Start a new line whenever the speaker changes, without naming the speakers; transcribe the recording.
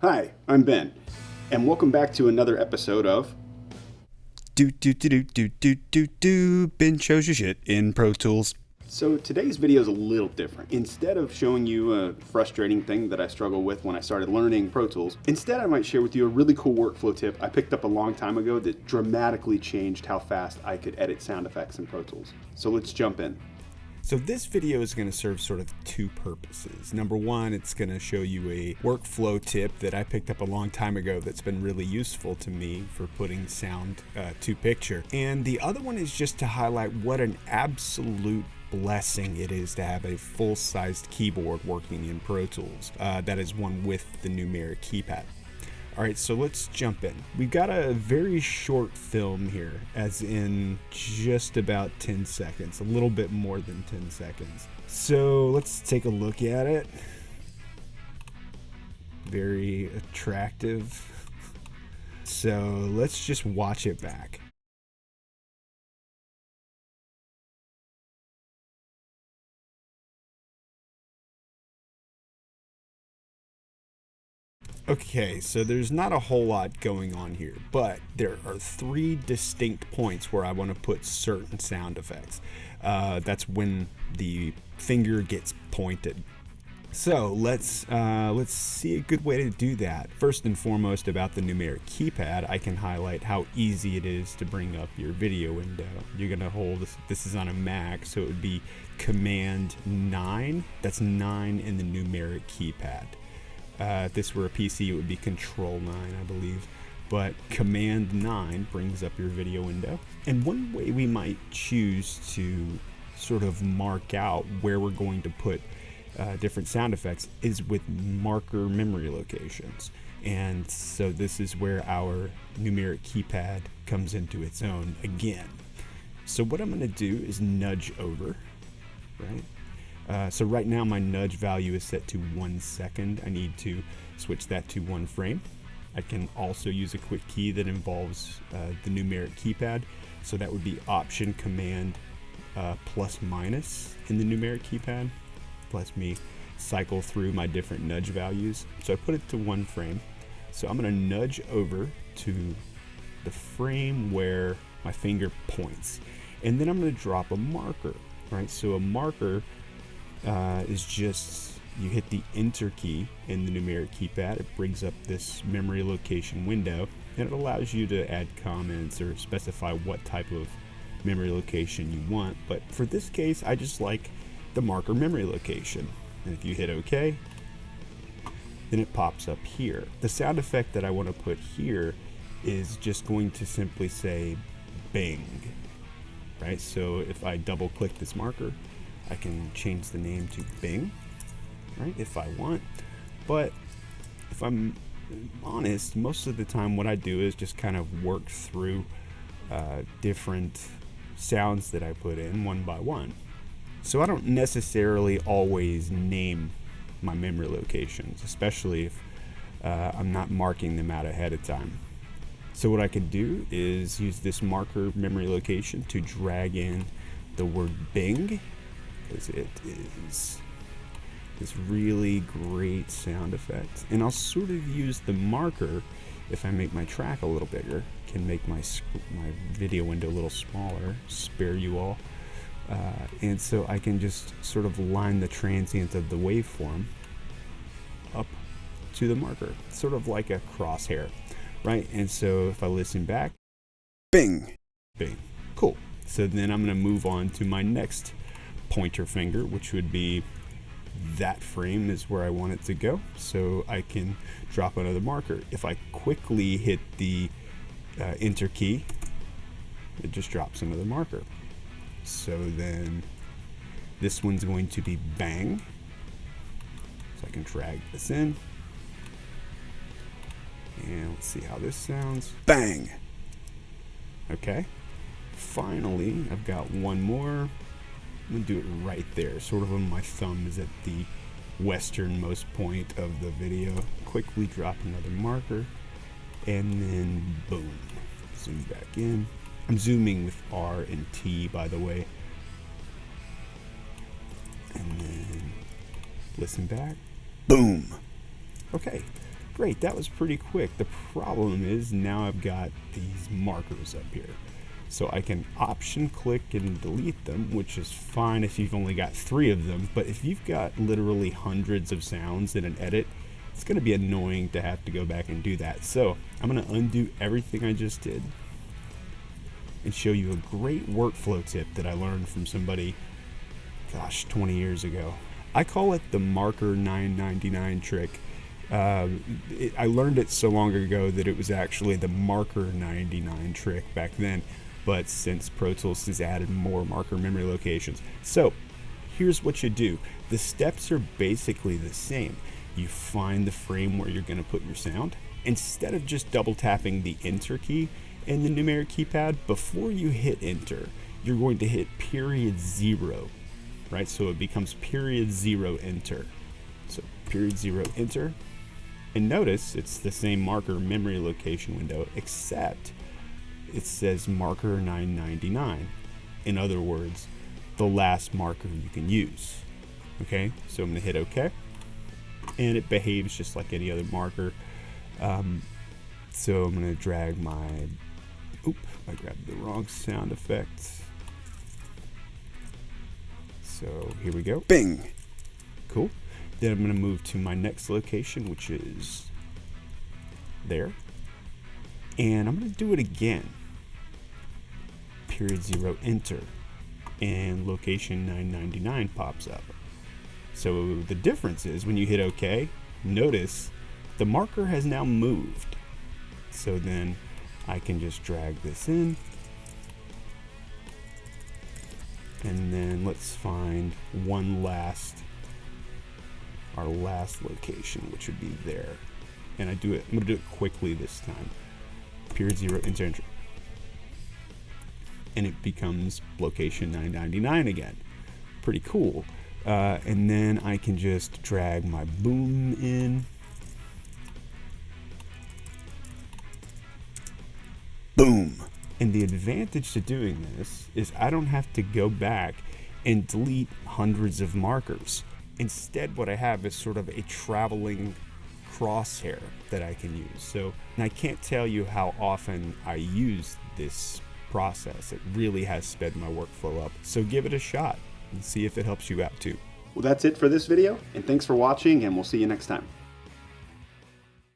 Hi, I'm Ben, and welcome back to another episode of
Ben shows you shit in Pro Tools.
So today's video is a little different. Instead of showing you a frustrating thing that I struggle with when I started learning Pro Tools, instead I might share with you a really cool workflow tip I picked up a long time ago that dramatically changed how fast I could edit sound effects in Pro Tools. So let's jump in.
So this video is going to serve sort of two purposes. Number one, it's going to show you a workflow tip that I picked up a long time ago that's been really useful to me for putting sound to picture. And the other one is just to highlight what an absolute blessing it is to have a full-sized keyboard working in Pro Tools. That is one with the numeric keypad. Alright, so let's jump in. We've got a very short film here, as in just about 10 seconds, a little bit more than 10 seconds. So let's take a look at it. Very attractive. So let's just watch it back. Okay, so there's not a whole lot going on here, but there are three distinct points where I want to put certain sound effects. That's when the finger gets pointed. So let's see a good way to do that. First and foremost, about the numeric keypad, I can highlight how easy it is to bring up your video window. You're gonna hold this is on a Mac, so it would be Command 9. That's 9 in the numeric keypad. If this were a PC, it would be Control 9, I believe. But Command 9 brings up your video window. And one way we might choose to sort of mark out where we're going to put different sound effects is with marker memory locations. And so this is where our numeric keypad comes into its own again. So what I'm going to do is nudge over, right? So right now my nudge value is set to 1 second. I need to switch that to 1 frame. I can also use a quick key that involves the numeric keypad. So that would be Option Command plus minus in the numeric keypad. Plus me cycle through my different nudge values. So I put it to 1 frame. So I'm going to nudge over to the frame where my finger points. And then I'm going to drop a marker, right? So a marker is just, you hit the enter key in the numeric keypad. It brings up this memory location window, and it allows you to add comments or specify what type of memory location you want. But for this case, I just like the marker memory location. And if you hit OK, then it pops up here. The sound effect that I want to put here is just going to simply say bing, right? So if I double click this marker, I can change the name to Bing, right, if I want. But if I'm honest, most of the time what I do is just kind of work through different sounds that I put in one by one. So I don't necessarily always name my memory locations, especially if I'm not marking them out ahead of time. So what I can do is use this marker memory location to drag in the word Bing, because it is this really great sound effect. And I'll sort of use the marker, if I make my track a little bigger, can make my video window a little smaller, spare you all. And so I can just sort of line the transient of the waveform up to the marker, sort of like a crosshair, right? And so if I listen back,
Bing,
Bing, cool. So then I'm going to move on to my next pointer finger, which would be that frame is where I want it to go. So I can drop another marker. If I quickly hit the enter key, it just drops another marker. So then this one's going to be bang. So I can drag this in. And let's see how this sounds. Bang! Okay. Finally, I've got one more. I'm going to do it right there, sort of when my thumb is at the westernmost point of the video. Quickly drop another marker, and then boom. Zoom back in. I'm zooming with R and T, by the way. And then listen back. Boom. Okay. Great, that was pretty quick. The problem is now I've got these markers up here. So I can option click and delete them, which is fine if you've only got 3 of them. But if you've got literally hundreds of sounds in an edit, it's going to be annoying to have to go back and do that. So I'm going to undo everything I just did and show you a great workflow tip that I learned from somebody, gosh, 20 years ago. I call it the marker 999 trick. I learned it so long ago that it was actually the marker 99 trick back then, but since Pro Tools has added more marker memory locations. So here's what you do. The steps are basically the same. You find the frame where you're going to put your sound. Instead of just double tapping the enter key in the numeric keypad, before you hit enter, you're going to hit #0, right? So it becomes #0 enter. So #0 enter. And notice it's the same marker memory location window, except it says marker 999. In other words, the last marker you can use. Okay, so I'm going to hit OK. And it behaves just like any other marker. So I'm going to drag my... Oop, I grabbed the wrong sound effect. So here we go.
Bing!
Cool. Then I'm going to move to my next location, which is there. And I'm going to do it again. #0 enter. And location 999 pops up. So the difference is when you hit OK, notice the marker has now moved. So then I can just drag this in. And then let's find our last location, which would be there. And I'm going to do it quickly this time. #0 enter. And it becomes location 999 again. Pretty cool. And then I can just drag my boom in.
Boom.
And the advantage to doing this is I don't have to go back and delete hundreds of markers. Instead, what I have is sort of a traveling crosshair that I can use. So, and I can't tell you how often I use this process. It really has sped my workflow up. So give it a shot and see if it helps you out too.
Well, that's it for this video, and thanks for watching, and we'll see you next time.